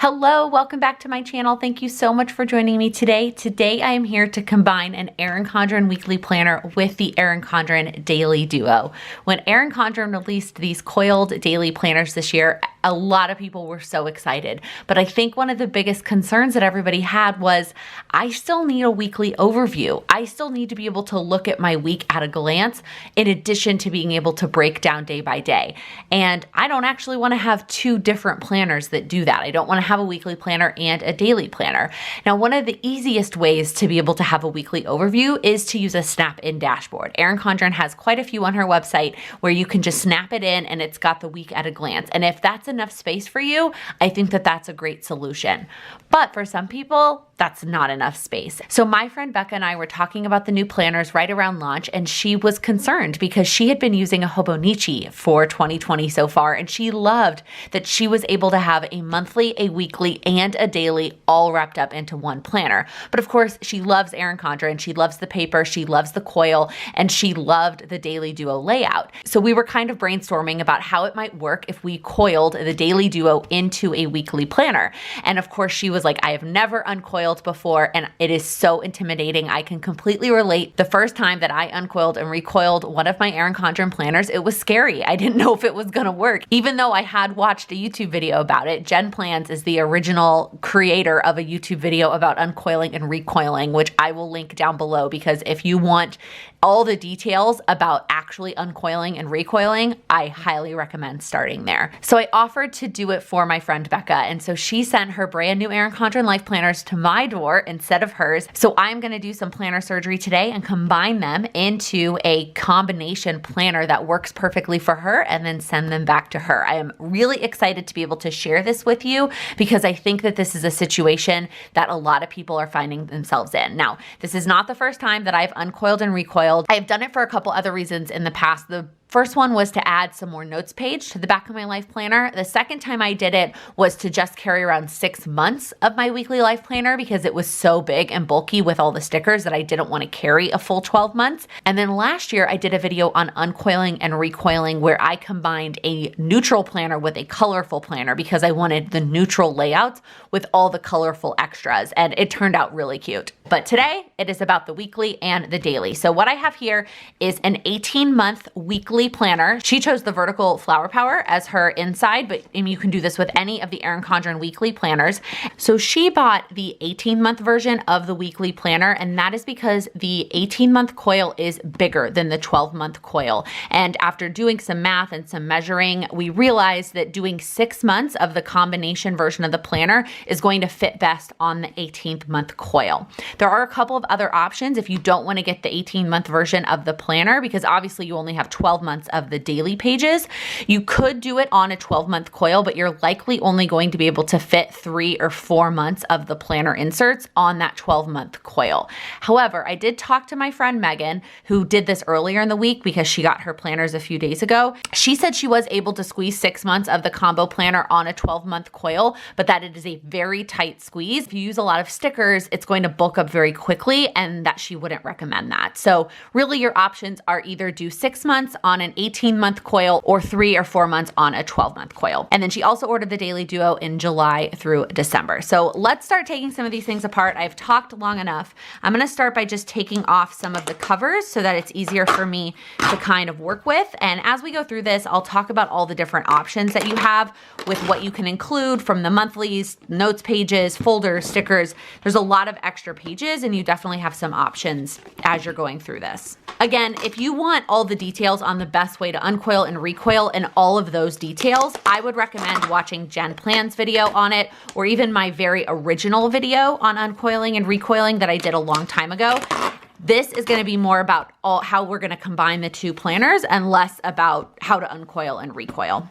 Hello, welcome back to my channel. Thank you so much for joining me today. Today I am here to combine an Erin Condren weekly planner with the Erin Condren Daily Duo. When Erin Condren released these coiled daily planners this year, a lot of people were so excited. But I think one of the biggest concerns that everybody had was, I still need a weekly overview. I still need to be able to look at my week at a glance, in addition to being able to break down day by day. And I don't actually want to have two different planners that do that. I don't want to have a weekly planner and a daily planner. Now, one of the easiest ways to be able to have a weekly overview is to use a snap-in dashboard. Erin Condren has quite a few on her website where you can just snap it in and it's got the week at a glance. And if that's enough space for you, I think that that's a great solution. But for some people, that's not enough space. So my friend Becca and I were talking about the new planners right around launch, and she was concerned because she had been using a Hobonichi for 2020 so far, and she loved that she was able to have a monthly, a weekly, and a daily all wrapped up into one planner. But of course, she loves Erin Condren, she loves the paper, she loves the coil, and she loved the Daily Duo layout. So we were kind of brainstorming about how it might work if we coiled the Daily Duo into a weekly planner. And of course, she was like, I have never uncoiled before, and it is so intimidating. I can completely relate. The first time that I uncoiled and recoiled one of my Erin Condren planners, it was scary. I didn't know if it was gonna work. Even though I had watched a YouTube video about it. Jen Plans is the original creator of a YouTube video about uncoiling and recoiling, which I will link down below, because if you want all the details about actually uncoiling and recoiling, I highly recommend starting there. So I offered to do it for my friend Becca, and so she sent her brand new Erin Condren Life planners to my door instead of hers. So I'm gonna do some planner surgery today and combine them into a combination planner that works perfectly for her, and then send them back to her. I am really excited to be able to share this with you, because I think that this is a situation that a lot of people are finding themselves in. Now, this is not the first time that I've uncoiled and recoiled. I've done it for a couple other reasons in the past. The first one was to add some more notes page to the back of my life planner. The second time I did it was to just carry around 6 months of my weekly life planner, because it was so big and bulky with all the stickers that I didn't want to carry a full 12 months. And then last year I did a video on uncoiling and recoiling where I combined a neutral planner with a colorful planner, because I wanted the neutral layouts with all the colorful extras, and it turned out really cute. But today it is about the weekly and the daily. So what I have here is an 18-month weekly planner. She chose the vertical flower power as her inside, but you can do this with any of the Erin Condren weekly planners. So she bought the 18-month version of the weekly planner, and that is because the 18-month coil is bigger than the 12-month coil. And after doing some math and some measuring, we realized that doing 6 months of the combination version of the planner is going to fit best on the 18th-month coil. There are a couple of other options if you don't want to get the 18-month version of the planner, because obviously you only have 12 months of the daily pages. You could do it on a 12-month coil, but you're likely only going to be able to fit 3 or 4 months of the planner inserts on that 12-month coil. However, I did talk to my friend Megan, who did this earlier in the week because she got her planners a few days ago. She said she was able to squeeze 6 months of the combo planner on a 12-month coil, but that it is a very tight squeeze. If you use a lot of stickers, it's going to bulk up very quickly, and that she wouldn't recommend that. So really your options are either do 6 months on an 18-month coil or 3 or 4 months on a 12-month coil. And then she also ordered the Daily Duo in July through December. So let's start taking some of these things apart. I've talked long enough. I'm gonna start by just taking off some of the covers so that it's easier for me to kind of work with. And as we go through this, I'll talk about all the different options that you have with what you can include from the monthlies, notes pages, folders, stickers. There's a lot of extra pages, and you definitely have some options as you're going through this. Again, if you want all the details on the best way to uncoil and recoil and all of those details, I would recommend watching Jen Plans' video on it, or even my very original video on uncoiling and recoiling that I did a long time ago. This is going to be more about how we're going to combine the two planners and less about how to uncoil and recoil.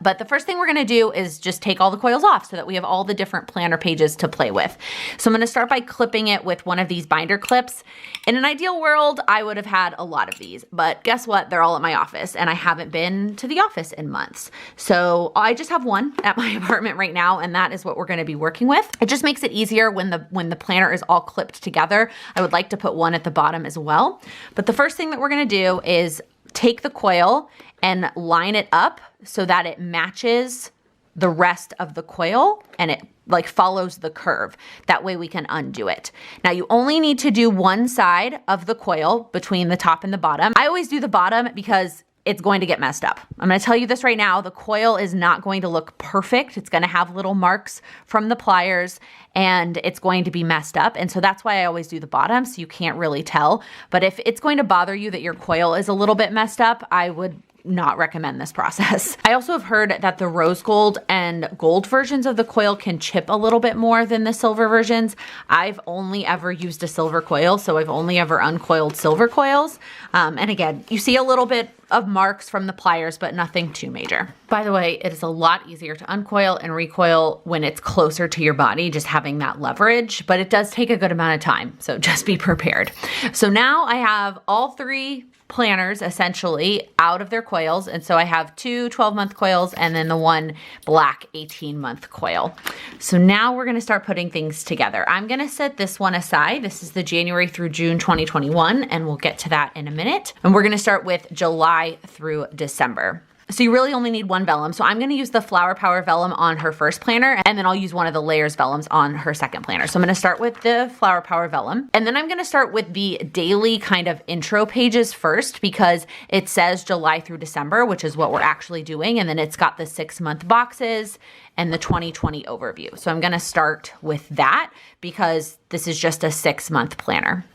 But the first thing we're gonna do is just take all the coils off so that we have all the different planner pages to play with. So I'm gonna start by clipping it with one of these binder clips. In an ideal world, I would have had a lot of these, but guess what? They're all at my office, and I haven't been to the office in months. So I just have one at my apartment right now, and that is what we're gonna be working with. It just makes it easier when the planner is all clipped together. I would like to put one at the bottom as well. But the first thing that we're gonna do is take the coil and line it up so that it matches the rest of the coil and it like follows the curve. That way we can undo it. Now you only need to do one side of the coil between the top and the bottom. I always do the bottom because it's going to get messed up. I'm going to tell you this right now. The coil is not going to look perfect. It's going to have little marks from the pliers and it's going to be messed up. And so that's why I always do the bottom, so you can't really tell. But if it's going to bother you that your coil is a little bit messed up, I would not recommend this process. I also have heard that the rose gold and gold versions of the coil can chip a little bit more than the silver versions. I've only ever used a silver coil, so I've only ever uncoiled silver coils. And again, you see a little bit of marks from the pliers, but nothing too major. By the way, it is a lot easier to uncoil and recoil when it's closer to your body, just having that leverage, but it does take a good amount of time. So just be prepared. So now I have all three planners essentially out of their coils. And so I have two 12-month coils and then the one black 18-month coil. So now we're going to start putting things together. I'm going to set this one aside. This is the January through June 2021, and we'll get to that in a minute. And we're going to start with July through December. So you really only need one vellum. So I'm going to use the Flower Power vellum on her first planner, and then I'll use one of the layers vellums on her second planner. So I'm going to start with the Flower Power vellum, and then I'm going to start with the daily kind of intro pages first because it says July through December, which is what we're actually doing. And then it's got the 6-month boxes and the 2020 overview. So I'm going to start with that because this is just a 6-month planner.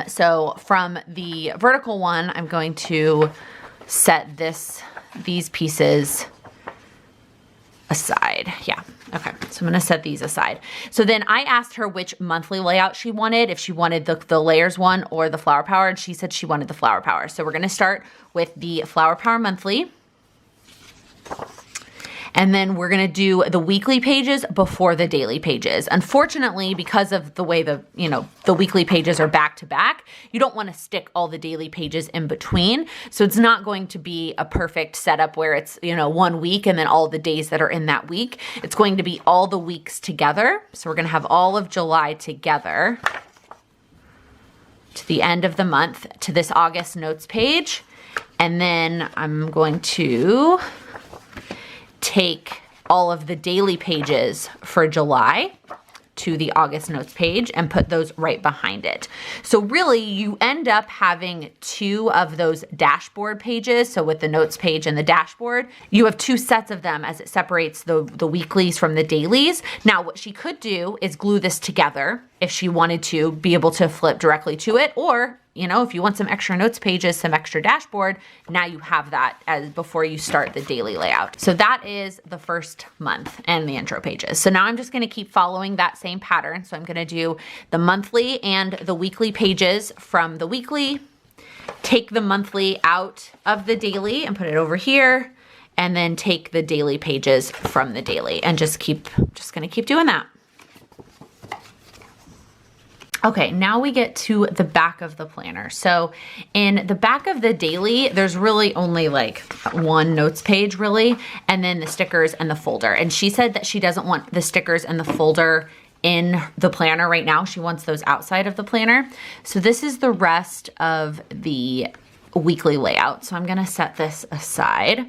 So from the vertical one, I'm going to set these pieces aside. Yeah. Okay. So I'm going to set these aside. So then I asked her which monthly layout she wanted, if she wanted the layers one or the Flower Power, and she said she wanted the Flower Power. So we're going to start with the Flower Power monthly. And then we're going to do the weekly pages before the daily pages. Unfortunately, because of the way the weekly pages are back to back, you don't want to stick all the daily pages in between. So it's not going to be a perfect setup where it's, 1 week and then all the days that are in that week. It's going to be all the weeks together. So we're going to have all of July together to the end of the month to this August notes page. And then I'm going to take all of the daily pages for July to the August notes page and put those right behind it. So really you end up having 2 of those dashboard pages. So with the notes page and the dashboard, you have 2 sets of them as it separates the weeklies from the dailies. Now what she could do is glue this together if she wanted to be able to flip directly to it, or if you want some extra notes pages, some extra dashboard, now you have that as before you start the daily layout. So that is the first month and the intro pages. So now I'm just going to keep following that same pattern. So I'm going to do the monthly and the weekly pages from the weekly, take the monthly out of the daily and put it over here, and then take the daily pages from the daily and just going to keep doing that. Okay, now we get to the back of the planner. So in the back of the daily, there's really only like one notes page really, and then the stickers and the folder. And she said that she doesn't want the stickers and the folder in the planner right now. She wants those outside of the planner. So this is the rest of the weekly layout. So I'm gonna set this aside.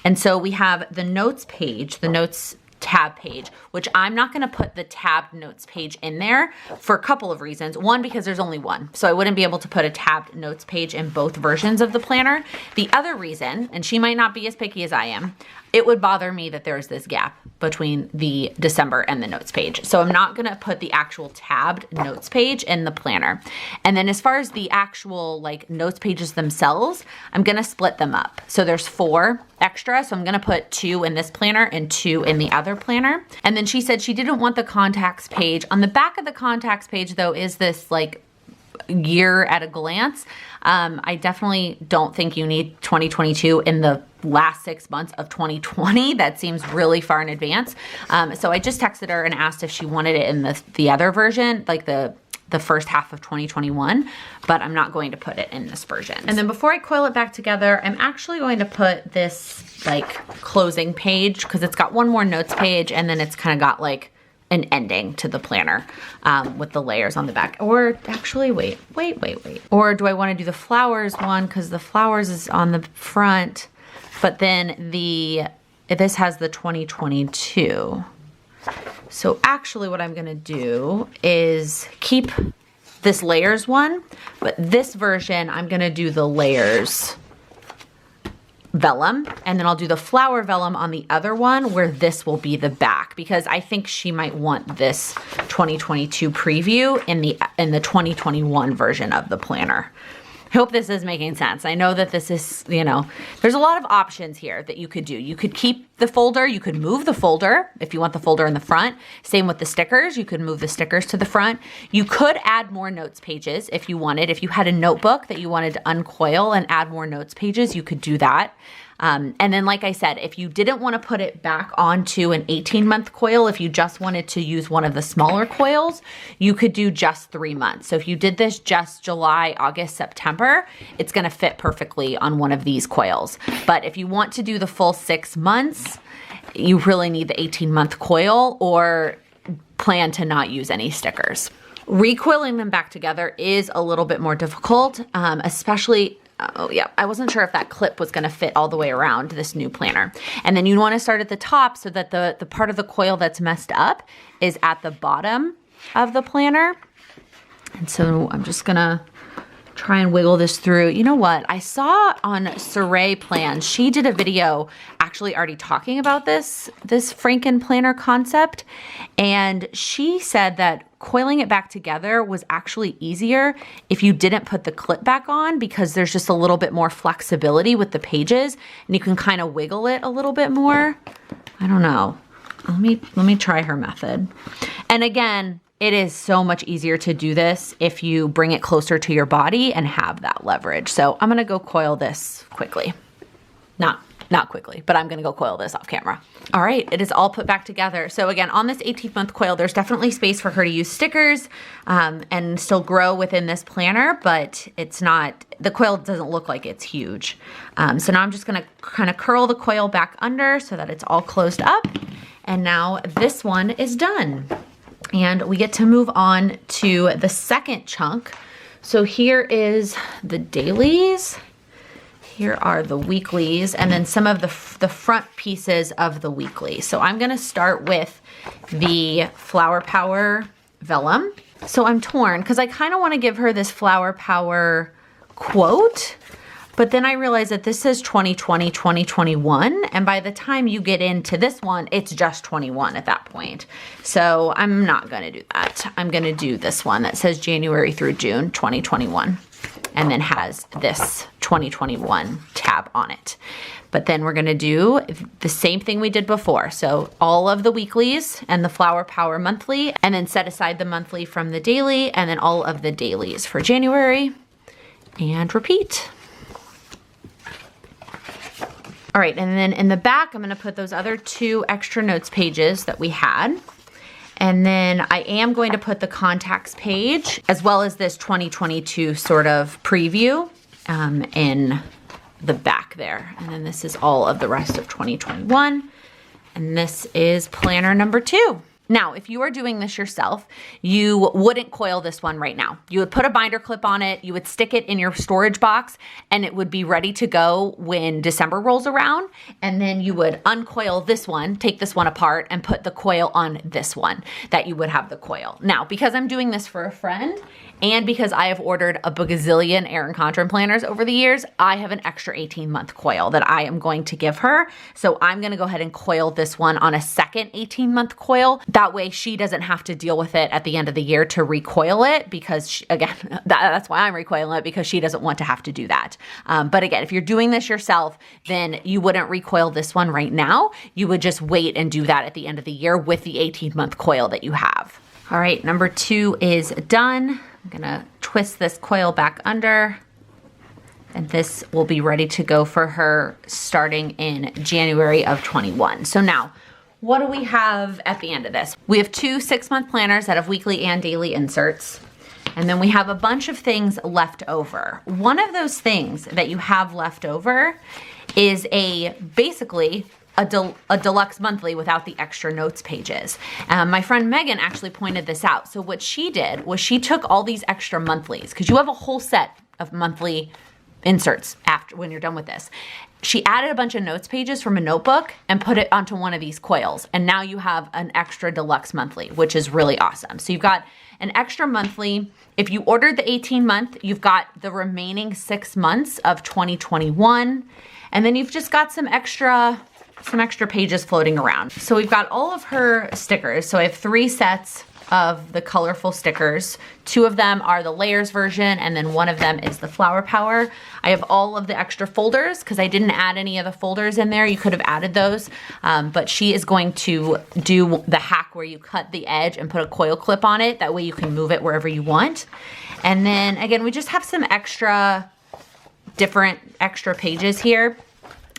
And so we have the notes page, the notes tab page, which I'm not going to put the tabbed notes page in there for a couple of reasons. One, because there's only one, so I wouldn't be able to put a tabbed notes page in both versions of the planner. The other reason, and she might not be as picky as I am, it would bother me that there's this gap between the December and the notes page. So I'm not going to put the actual tabbed notes page in the planner. And then as far as the actual like notes pages themselves, I'm going to split them up. So there's 4 extra. So I'm going to put 2 in this planner and 2 in the other planner. And then she said she didn't want the contacts page. On the back of the contacts page though is this like year at a glance. I definitely don't think you need 2022 in the last 6 months of 2020. That seems really far in advance. So I just texted her and asked if she wanted it in the other version, like the first half of 2021, but I'm not going to put it in this version. And then before I coil it back together, I'm actually going to put this like closing page because it's got one more notes page and then it's kind of got like an ending to the planner with the layers on the back. Or actually, wait. Or do I want to do the flowers one because the flowers is on the front, but then the this has the 2022. So actually what I'm going to do is keep this layers one, but this version I'm going to do the layers vellum, and then I'll do the flower vellum on the other one where this will be the back, because I think she might want this 2022 preview in the 2021 version of the planner. I hope this is making sense. I know that this is, you know, there's a lot of options here that you could do. You could keep the folder, you could move the folder if you want the folder in the front. Same with the stickers, you could move the stickers to the front. You could add more notes pages if you wanted. If you had a notebook that you wanted to uncoil and add more notes pages, you could do that. And then, like I said, if you didn't want to put it back onto an 18-month coil, if you just wanted to use one of the smaller coils, you could do just 3 months. So if you did this just July, August, September, it's going to fit perfectly on one of these coils. But if you want to do the full 6 months, you really need the 18-month coil, or plan to not use any stickers. Recoiling them back together is a little bit more difficult, especially oh yeah, I wasn't sure if that clip was going to fit all the way around this new planner. And then you want to start at the top so that the part of the coil that's messed up is at the bottom of the planner. And so I'm just going to try and wiggle this through. You know what? I saw on Saray Plans, she did a video actually already talking about this Franken planner concept. And she said that coiling it back together was actually easier if you didn't put the clip back on, because there's just a little bit more flexibility with the pages and you can kind of wiggle it a little bit more. I don't know. Let me try her method. And again, it is so much easier to do this if you bring it closer to your body and have that leverage. So I'm gonna go coil this quickly. Not quickly, but I'm gonna go coil this off camera. All right, it is all put back together. So again, on this 18-month coil, there's definitely space for her to use stickers and still grow within this planner, but it's not, the coil doesn't look like it's huge. So now I'm just gonna kind of curl the coil back under so that it's all closed up. And now this one is done. And we get to move on to the second chunk. So here is the dailies. Here are the weeklies, and then some of the front pieces of the weekly. So I'm gonna start with the Flower Power vellum. So I'm torn because I kind of want to give her this Flower Power quote, but then I realized that this says 2020, 2021, and by the time you get into this one, it's just 21 at that point. So I'm not gonna do that. I'm gonna do this one that says January through June, 2021, and then has this 2021 tab on it. But then we're gonna do the same thing we did before. So all of the weeklies and the Flower Power monthly, and then set aside the monthly from the daily, and then all of the dailies for January, and repeat. All right, and then in the back, I'm gonna put those other 2 extra notes pages that we had. And then I am going to put the contacts page, as well as this 2022 sort of preview in the back there. And then this is all of the rest of 2021. And this is planner number 2. Now, if you are doing this yourself, you wouldn't coil this one right now. You would put a binder clip on it, you would stick it in your storage box, and it would be ready to go when December rolls around. And then you would uncoil this one, take this one apart, and put the coil on this one that you would have the coil. Now, because I'm doing this for a friend, and because I have ordered a bagazillion Erin Condren planners over the years, I have an extra 18-month coil that I am going to give her. So I'm gonna go ahead and coil this one on a second 18-month coil. That way she doesn't have to deal with it at the end of the year to recoil it, because she, again, that's why I'm recoiling it, because she doesn't want to have to do that. But again, if you're doing this yourself, then you wouldn't recoil this one right now. You would just wait and do that at the end of the year with the 18-month coil that you have. All right, number 2 is done. I'm gonna twist this coil back under, and this will be ready to go for her starting in January of 21. So now, what do we have at the end of this? We have 2 6-month planners that have weekly and daily inserts. And then we have a bunch of things left over. One of those things that you have left over is basically a deluxe monthly without the extra notes pages. My friend Megan actually pointed this out. So what she did was she took all these extra monthlies, because you have a whole set of monthly inserts after when you're done with this. She added a bunch of notes pages from a notebook and put it onto one of these coils. And now you have an extra deluxe monthly, which is really awesome. So you've got an extra monthly. If you ordered the 18-month, you've got the remaining 6 months of 2021. And then you've just got some extra pages floating around. So we've got all of her stickers. So I have 3 sets of the colorful stickers. 2 of them are the layers version, and then 1 of them is the flower power. I have all of the extra folders because I didn't add any of the folders in there. You could have added those, but she is going to do the hack where you cut the edge and put a coil clip on it. That way you can move it wherever you want. And then again, we just have some different extra pages here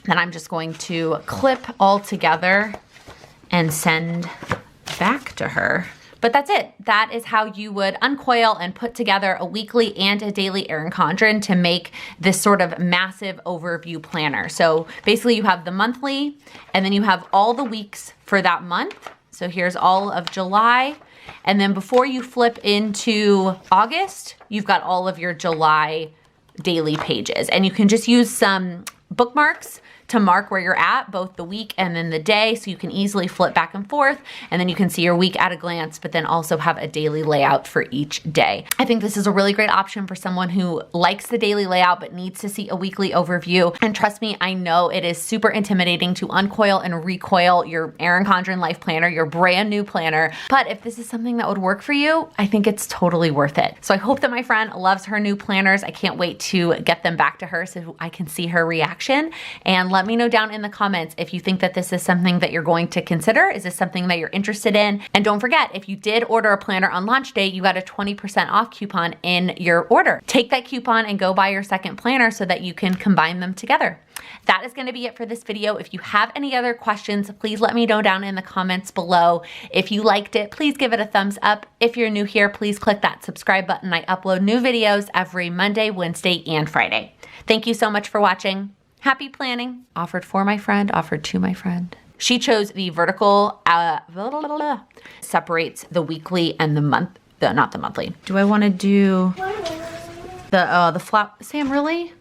that I'm just going to clip all together and send back to her. But that's it. That is how you would uncoil and put together a weekly and a daily Erin Condren to make this sort of massive overview planner. So basically you have the monthly, and then you have all the weeks for that month. So here's all of July. And then before you flip into August, you've got all of your July daily pages. And you can just use some bookmarks to mark where you're at, both the week and then the day, so you can easily flip back and forth, and then you can see your week at a glance, but then also have a daily layout for each day. I think this is a really great option for someone who likes the daily layout but needs to see a weekly overview. And trust me, I know it is super intimidating to uncoil and recoil your Erin Condren Life Planner, your brand new planner, but if this is something that would work for you, I think it's totally worth it. So I hope that my friend loves her new planners. I can't wait to get them back to her so I can see her reaction. And let me know down in the comments if you think that this is something that you're going to consider. Is this something that you're interested in? And don't forget, if you did order a planner on launch day, you got a 20% off coupon in your order. Take that coupon and go buy your second planner so that you can combine them together. That is going to be it for this video. If you have any other questions, please let me know down in the comments below. If you liked it, please give it a thumbs up. If you're new here, please click that subscribe button. I upload new videos every Monday, Wednesday, and Friday. Thank you so much for watching. Happy planning. Offered for my friend, offered to my friend. She chose the vertical, separates the weekly and the month, not the monthly. Do I want to do the flap? Sam, really?